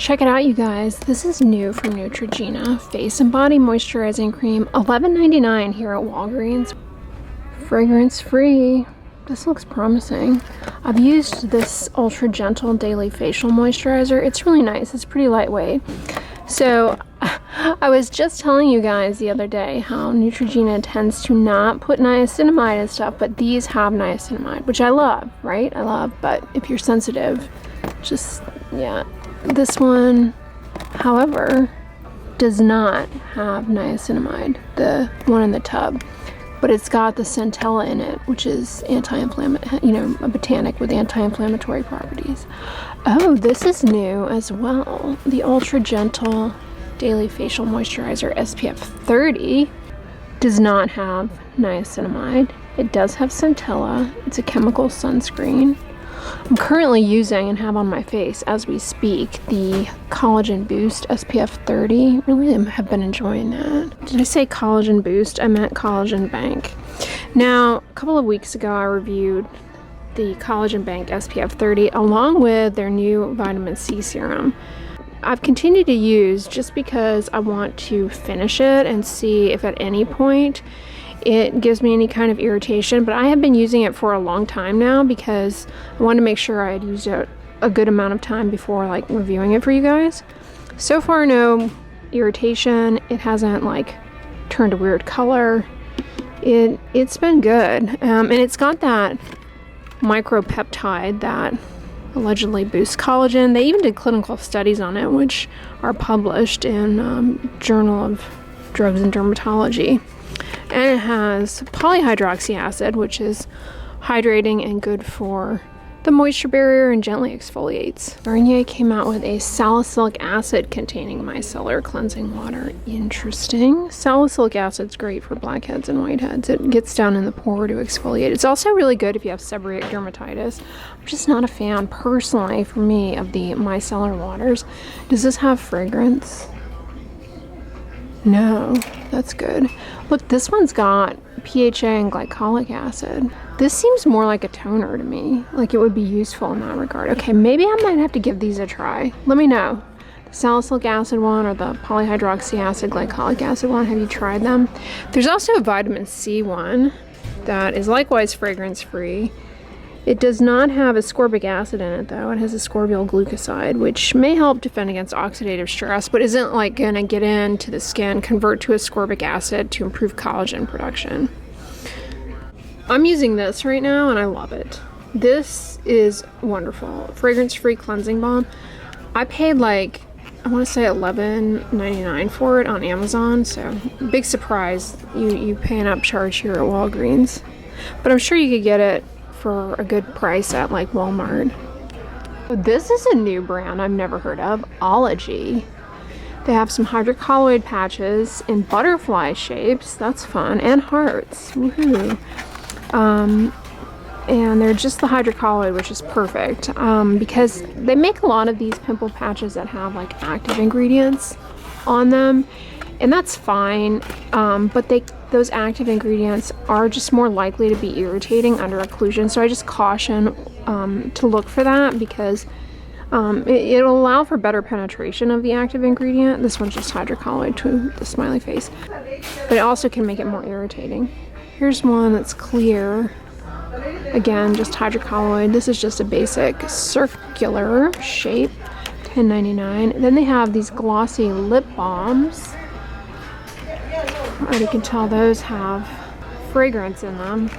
Check it out, you guys. This is new from Neutrogena. Face and Body Moisturizing Cream, $11.99 here at Walgreens. Fragrance free. This looks promising. I've used this Ultra Gentle Daily Facial Moisturizer. It's really nice. It's pretty lightweight. So I was just telling you guys the other day how Neutrogena tends to not put niacinamide and stuff, but these have niacinamide, which I love, right? I love, but if you're sensitive, just, yeah. This one, however, does not have niacinamide, the one in the tub, but it's got the centella in it, which is anti-inflammatory, you know, a botanic with anti-inflammatory properties. Oh, this is new as well. The Ultra Gentle Daily Facial Moisturizer SPF 30 does not have niacinamide. It does have centella. It's a chemical sunscreen. I'm currently using and have on my face as we speak the Collagen Boost SPF 30. Really have been enjoying that. Did I say Collagen Boost? I meant Collagen Bank. Now, a couple of weeks ago I reviewed the Collagen Bank SPF 30 along with their new vitamin C serum. I've continued to use just because I want to finish it and see if at any point it gives me any kind of irritation, but I have been using it for a long time now because I wanted to make sure I had used it a good amount of time before like reviewing it for you guys. So far, no irritation. It hasn't like turned a weird color. It's been good, and it's got that micropeptide that allegedly boosts collagen. They even did clinical studies on it, which are published in Journal of Drugs and Dermatology. And it has polyhydroxy acid, which is hydrating and good for the moisture barrier and gently exfoliates. Garnier came out with a salicylic acid containing micellar cleansing water. Interesting. Salicylic acid's great for blackheads and whiteheads. It gets down in the pore to exfoliate. It's also really good if you have seborrheic dermatitis. I'm just not a fan, personally, for me, of the micellar waters. Does this have fragrance? No, that's good. Look, this one's got PHA and glycolic acid. This seems more like a toner to me, like it would be useful in that regard. Okay, maybe I might have to give these a try. Let me know. The salicylic acid one or the polyhydroxy acid, glycolic acid one, have you tried them? There's also a vitamin C one that is likewise fragrance free. It does not have ascorbic acid in it though. It has ascorbyl glucoside, which may help defend against oxidative stress, but isn't like gonna get into the skin, convert to ascorbic acid to improve collagen production. I'm using this right now and I love it. This is wonderful. Fragrance-free cleansing balm. I paid like, I wanna say $11.99 for it on Amazon, so big surprise you pay an upcharge here at Walgreens. But I'm sure you could get it for a good price at like Walmart. This is a new brand I've never heard of, Ology. They have some hydrocolloid patches in butterfly shapes, that's fun, and hearts, woohoo. And they're just the hydrocolloid, which is perfect, because they make a lot of these pimple patches that have like active ingredients on them, and that's fine, but those active ingredients are just more likely to be irritating under occlusion, so I just caution to look for that because it'll allow for better penetration of the active ingredient. This one's just hydrocolloid to the smiley face, but it also can make it more irritating. Here's one that's clear. Again, just hydrocolloid. This is just a basic circular shape, $10.99. Then they have these glossy lip balms. I already can tell those have fragrance in them,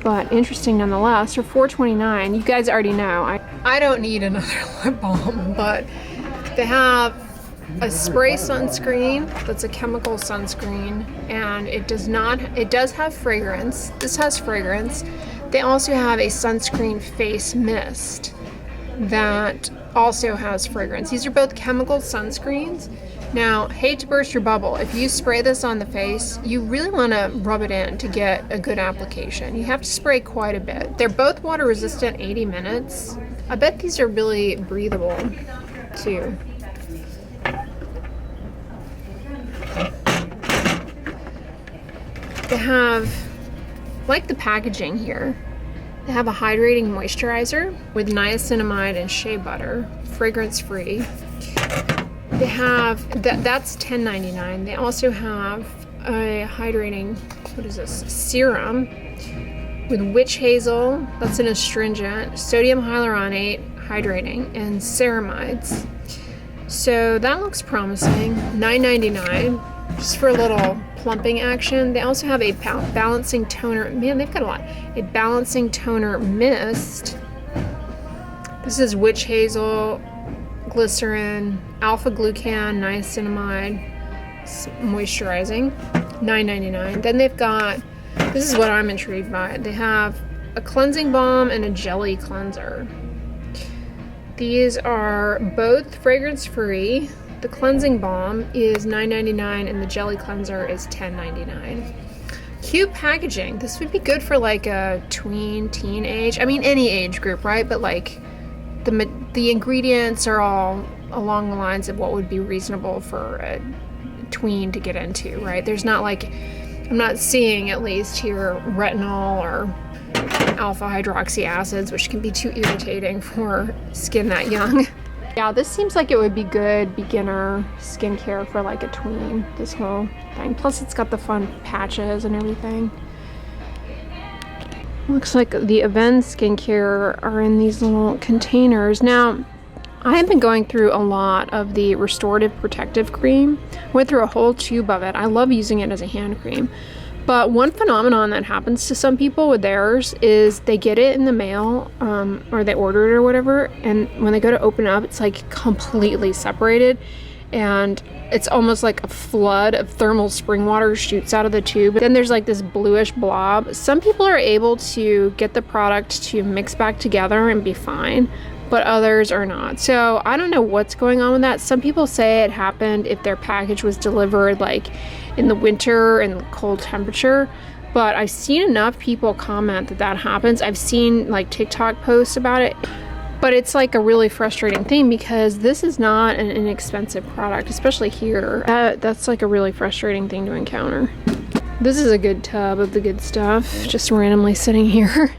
but interesting nonetheless. For $4.29, you guys already know I don't need another lip balm, but they have a spray sunscreen that's a chemical sunscreen, and it does have fragrance. This has fragrance. They also have a sunscreen face mist that also has fragrance. These are both chemical sunscreens. Now, hate to burst your bubble, if you spray this on the face, you really want to rub it in to get a good application. You have to spray quite a bit. They're both water resistant, 80 minutes. I bet these are really breathable too. They have, like the packaging here, they have a hydrating moisturizer with niacinamide and shea butter, fragrance free. They have, that's $10.99. They also have a hydrating, what is this, serum with witch hazel, that's an astringent, sodium hyaluronate, hydrating, and ceramides. So that looks promising. $9.99, just for a little plumping action. They also have a balancing toner. Man, they've got a lot. A balancing toner mist. This is witch hazel, glycerin, alpha glucan, niacinamide, moisturizing. $9.99. Then they've got, this is what I'm intrigued by. They have a cleansing balm and a jelly cleanser. These are both fragrance free. The cleansing balm is $9.99 and the jelly cleanser is $10.99. Cute packaging. This would be good for like a tween, teen age. I mean, any age group, right? But like the ingredients are all along the lines of what would be reasonable for a tween to get into, right? There's not like, I'm not seeing at least here retinol or alpha hydroxy acids, which can be too irritating for skin that young. Yeah, this seems like it would be good beginner skincare for like a tween, this whole thing. Plus it's got the fun patches and everything. Looks like the Avène skincare are in these little containers. Now, I have been going through a lot of the restorative protective cream. Went through a whole tube of it. I love using it as a hand cream. But one phenomenon that happens to some people with theirs is they get it in the mail, or they order it or whatever, and when they go to open it up, it's like completely separated, and it's almost like a flood of thermal spring water shoots out of the tube. Then there's like this bluish blob. Some people are able to get the product to mix back together and be fine, but others are not. So I don't know what's going on with that. Some people say it happened if their package was delivered like in the winter and cold temperature, but I've seen enough people comment that that happens. I've seen like TikTok posts about it, but it's like a really frustrating thing because this is not an inexpensive product, especially here. That's like a really frustrating thing to encounter. This is a good tub of the good stuff, just randomly sitting here.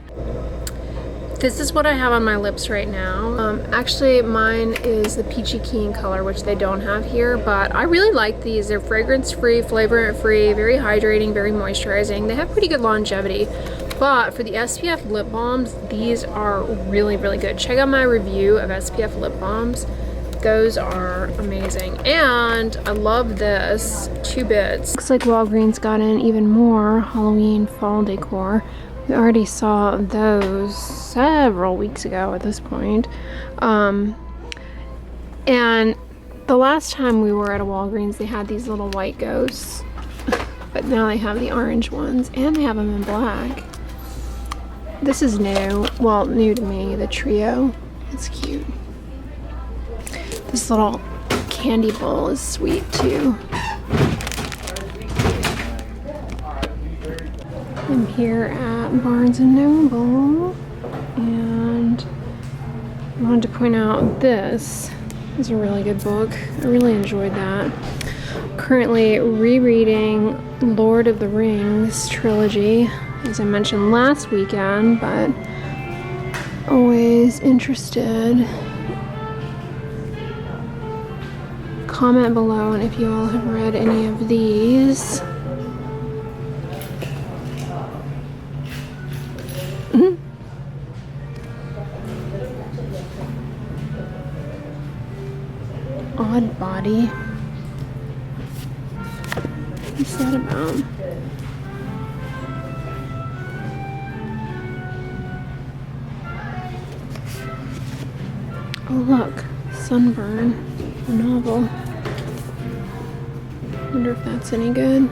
This is what I have on my lips right now. Actually, mine is the peachy keen color, which they don't have here, but I really like these. They're fragrance-free, flavorant-free, very hydrating, very moisturizing. They have pretty good longevity, but for the SPF lip balms, these are really, really good. Check out my review of SPF lip balms. Those are amazing. And I love this, 2 bits. Looks like Walgreens got in even more Halloween fall decor. We already saw those several weeks ago at this point. And the last time we were at a Walgreens, they had these little white ghosts, but now they have the orange ones, and they have them in black. This is new, well, new to me, the trio. It's cute. This little candy bowl is sweet too. I'm here at Barnes & Noble, and I wanted to point out this is a really good book. I really enjoyed that. Currently rereading Lord of the Rings trilogy, as I mentioned last weekend, but always interested. Comment below and if you all have read any of these. Odd body. What's that about? Oh look, Sunburn, a novel. Wonder if that's any good.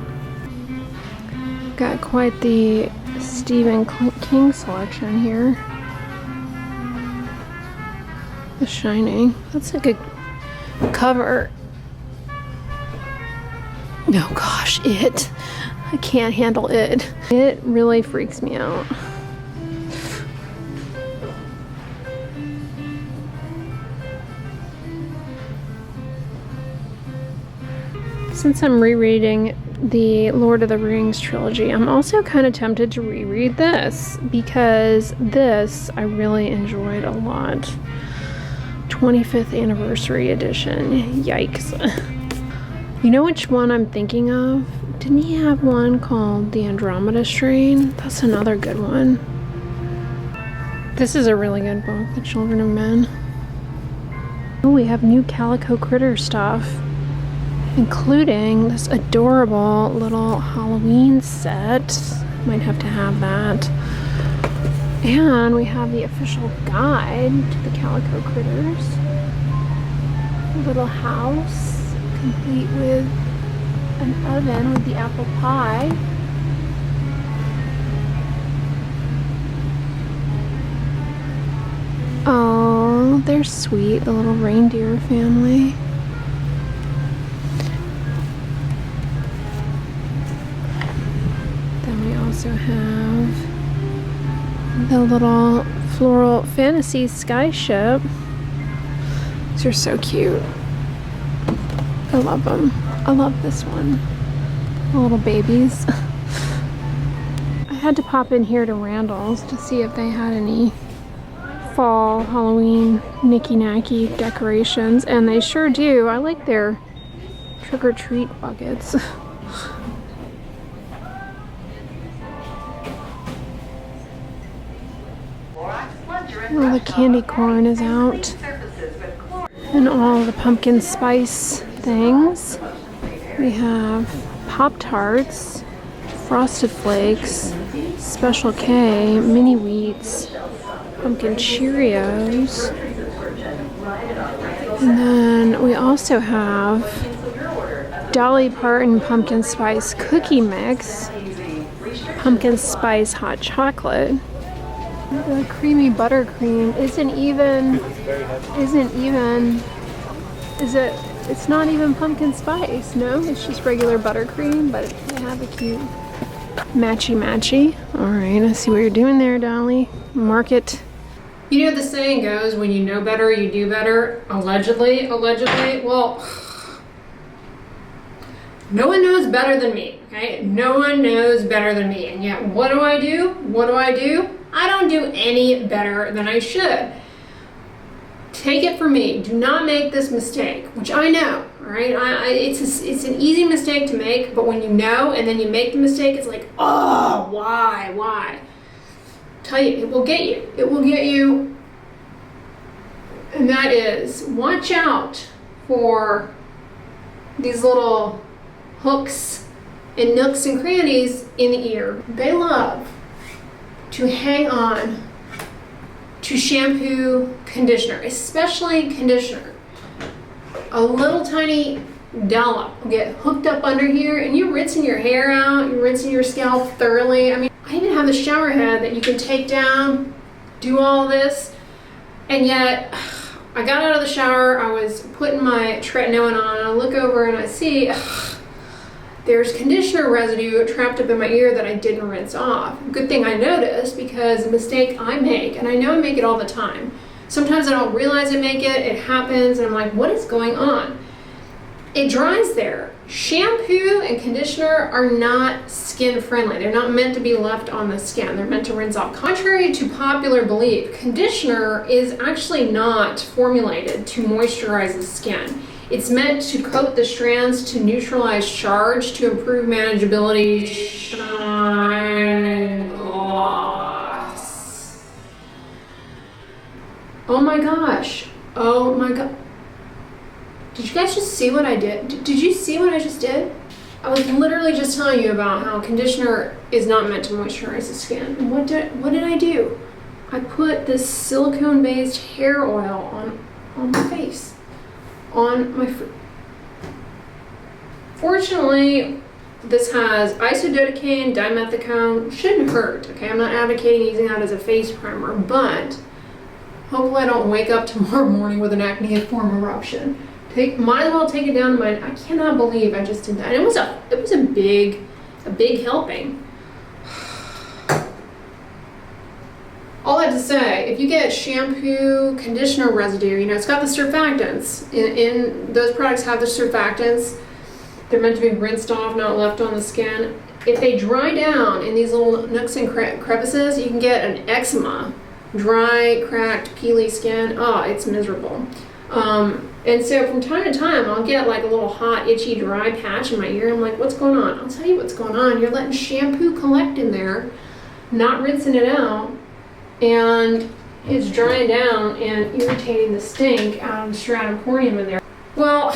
Got quite the Stephen King selection here. The Shining. That's a good cover. Oh gosh, It. I can't handle It. It really freaks me out. Since I'm rereading the Lord of the Rings trilogy, I'm also kind of tempted to reread this because this I really enjoyed a lot. 25th anniversary edition. Yikes. You know which one I'm thinking of? Didn't he have one called the Andromeda strain? That's another good one. This is a really good book, The Children of Men. Oh, we have new Calico Critters stuff, including this adorable little Halloween set. Might have to have that. And we have the official guide to the Calico Critters. A little house, complete with an oven with the apple pie. Oh, they're sweet, the little reindeer family. Then we also have the little floral fantasy sky ship. These are so cute. I love them. I love this one. The little babies. I had to pop in here to Randall's to see if they had any fall Halloween nicky-nacky decorations, and they sure do. I like their trick-or-treat buckets. All the candy corn is out, and all the pumpkin spice things. We have Pop-Tarts, Frosted Flakes, Special K, Mini Wheats, Pumpkin Cheerios, and then we also have Dolly Parton Pumpkin Spice Cookie Mix, Pumpkin Spice Hot Chocolate. The creamy buttercream it's not even pumpkin spice, no? It's just regular buttercream, but they have a cute matchy. All right, I see what you're doing there, Dolly. Mark it. You know the saying goes, when you know better, you do better. Allegedly. Well, no one knows better than me, okay? No one knows better than me. And yet, what do? I don't do any better than I should. Take it from me. Do not make this mistake, which I know, all right? It's an easy mistake to make, but when you know and then you make the mistake, it's like, oh, why? Tell you, it will get you. And that is, watch out for these little hooks and nooks and crannies in the ear. They love to hang on to shampoo, conditioner, especially conditioner. A little tiny dollop will get hooked up under here, and you're rinsing your hair out, you're rinsing your scalp thoroughly. I mean, I even have the shower head that you can take down, do all this, and yet I got out of the shower, I was putting my tretinoin on, and I look over and I see there's conditioner residue trapped up in my ear that I didn't rinse off. Good thing I noticed, because the mistake I make, and I know I make it all the time. Sometimes I don't realize I make it, it happens, and I'm like, what is going on? It dries there. Shampoo and conditioner are not skin friendly. They're not meant to be left on the skin. They're meant to rinse off. Contrary to popular belief, conditioner is actually not formulated to moisturize the skin. It's meant to coat the strands to neutralize charge to improve manageability. Shine gloss. Oh my gosh. Oh my god. Did you guys just see what I did? Did you see what I just did? I was literally just telling you about how conditioner is not meant to moisturize the skin. And what did I do? I put this silicone-based hair oil on my face. Fortunately, this has isododecane, dimethicone. Shouldn't hurt, okay? I'm not advocating using that as a face primer, but hopefully I don't wake up tomorrow morning with an acneiform eruption. Might as well take it down to my, I cannot believe I just did that. And it was a big helping. All that to say, if you get shampoo, conditioner residue, you know, it's got the surfactants. In those products have the surfactants. They're meant to be rinsed off, not left on the skin. If they dry down in these little nooks and crevices, you can get an eczema, dry, cracked, peely skin. Oh, it's miserable. And so from time to time, I'll get like a little hot, itchy, dry patch in my ear. I'm like, what's going on? I'll tell you what's going on. You're letting shampoo collect in there, not rinsing it out, and it's drying down and irritating the stink out of the stratum corneum in there. Well,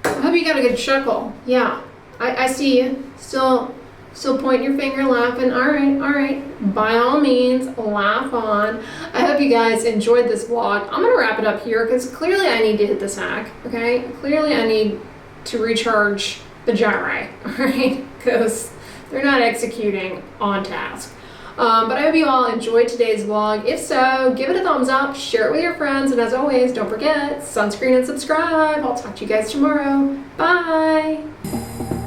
I hope you got a good chuckle. Yeah, I see you. Still pointing your finger, laughing. All right. By all means, laugh on. I hope you guys enjoyed this vlog. I'm gonna wrap it up here because clearly I need to hit the sack, okay? Clearly I need to recharge the gyri, all right? Because they're not executing on task. But I hope you all enjoyed today's vlog. If so, give it a thumbs up, share it with your friends, and as always, don't forget, sunscreen and subscribe. I'll talk to you guys tomorrow. Bye.